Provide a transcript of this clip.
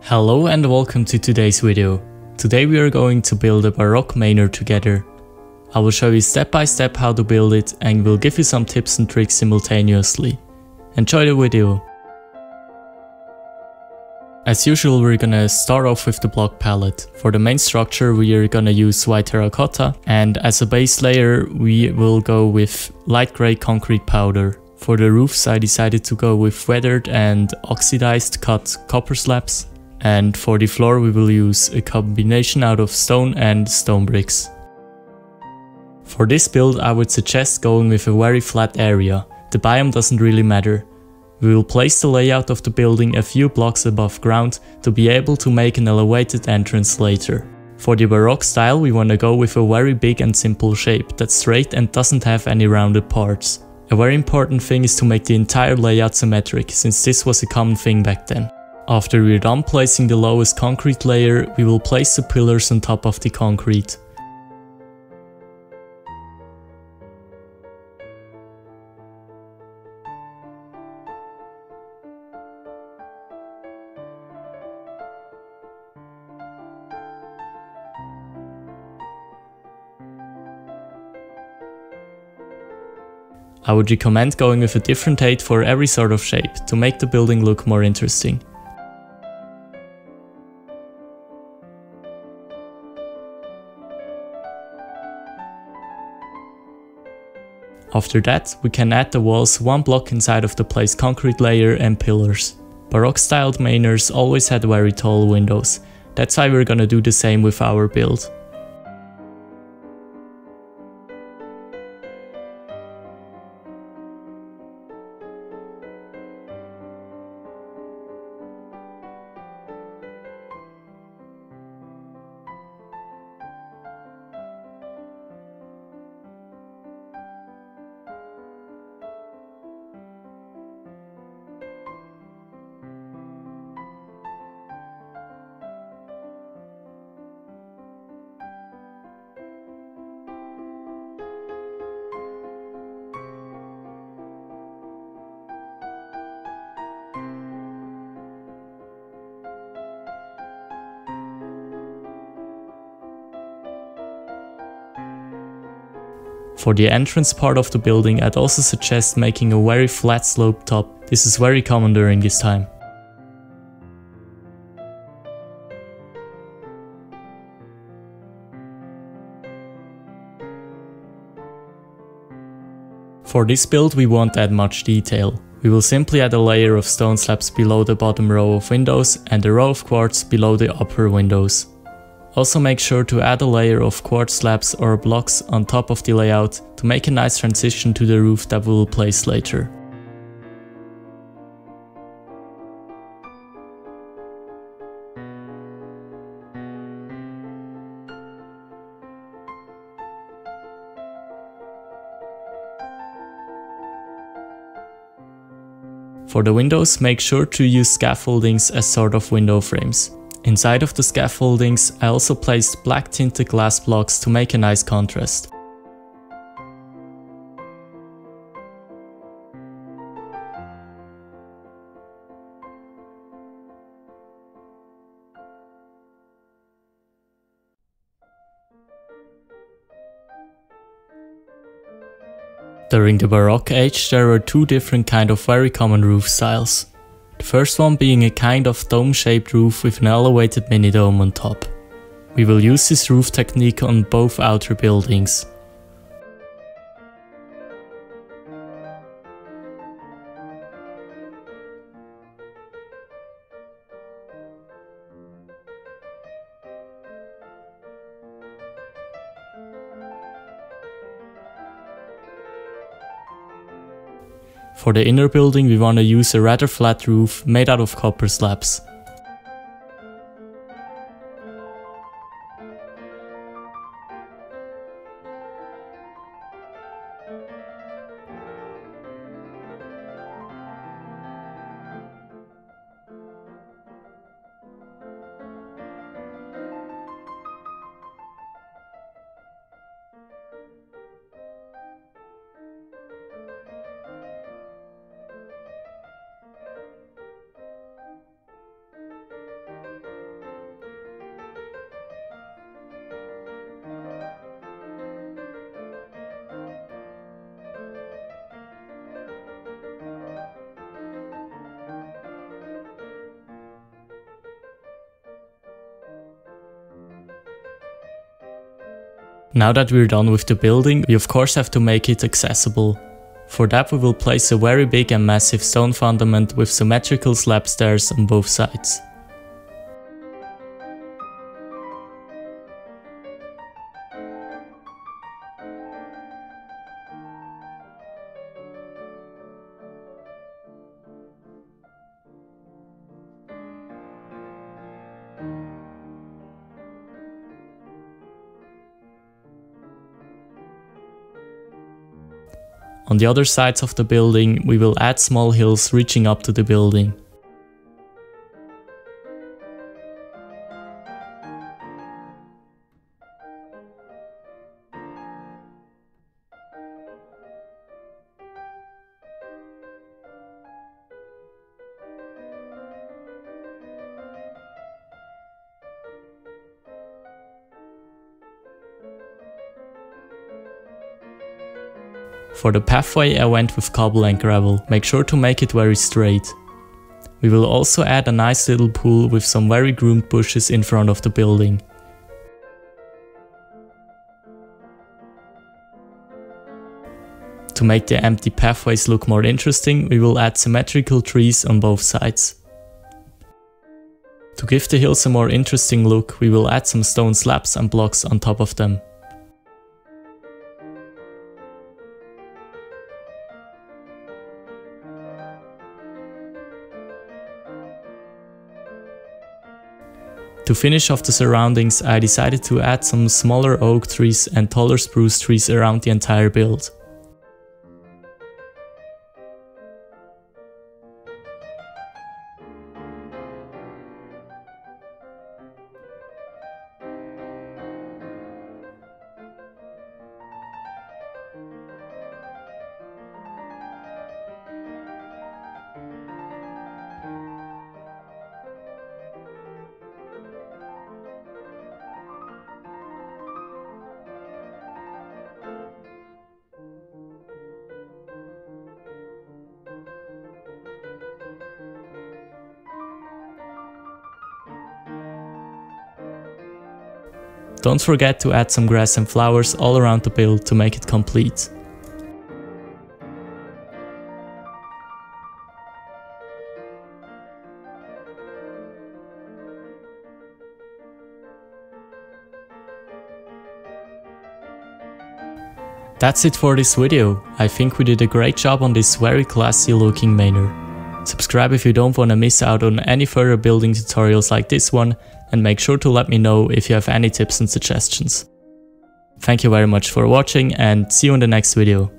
Hello and welcome to today's video. Today we are going to build a Baroque Manor together. I will show you step by step how to build it and will give you some tips and tricks simultaneously. Enjoy the video! As usual, we're gonna start off with the block palette. For the main structure we are gonna use white terracotta, and as a base layer we will go with light grey concrete powder. For the roofs I decided to go with weathered and oxidized cut copper slabs. And for the floor we will use a combination out of stone and stone bricks. For this build I would suggest going with a very flat area. The biome doesn't really matter. We will place the layout of the building a few blocks above ground to be able to make an elevated entrance later. For the Baroque style we wanna go with a very big and simple shape that's straight and doesn't have any rounded parts. A very important thing is to make the entire layout symmetric, since this was a common thing back then. After we're done placing the lowest concrete layer, we will place the pillars on top of the concrete. I would recommend going with a different height for every sort of shape, to make the building look more interesting. After that, we can add the walls one block inside of the placed concrete layer and pillars. Baroque styled manors always had very tall windows, that's why we're gonna do the same with our build. For the entrance part of the building, I'd also suggest making a very flat slope top. This is very common during this time. For this build we won't add much detail. We will simply add a layer of stone slabs below the bottom row of windows and a row of quartz below the upper windows. Also make sure to add a layer of quartz slabs or blocks on top of the layout to make a nice transition to the roof that we will place later. For the windows, make sure to use scaffoldings as sort of window frames. Inside of the scaffoldings I also placed black tinted glass blocks to make a nice contrast. During the Baroque age there were two different kind of very common roof styles. The first one being a kind of dome-shaped roof with an elevated mini-dome on top. We will use this roof technique on both outer buildings. For the inner building we wanna use a rather flat roof made out of copper slabs. Now that we're done with the building, we of course have to make it accessible. For that we will place a very big and massive stone fundament with symmetrical slab stairs on both sides. On the other sides of the building, we will add small hills reaching up to the building. For the pathway I went with cobble and gravel, make sure to make it very straight. We will also add a nice little pool with some very groomed bushes in front of the building. To make the empty pathways look more interesting, we will add symmetrical trees on both sides. To give the hills a more interesting look, we will add some stone slabs and blocks on top of them. To finish off the surroundings, I decided to add some smaller oak trees and taller spruce trees around the entire build. Don't forget to add some grass and flowers all around the build to make it complete. That's it for this video. I think we did a great job on this very classy looking manor. Subscribe if you don't want to miss out on any further building tutorials like this one, and make sure to let me know if you have any tips and suggestions. Thank you very much for watching and see you in the next video.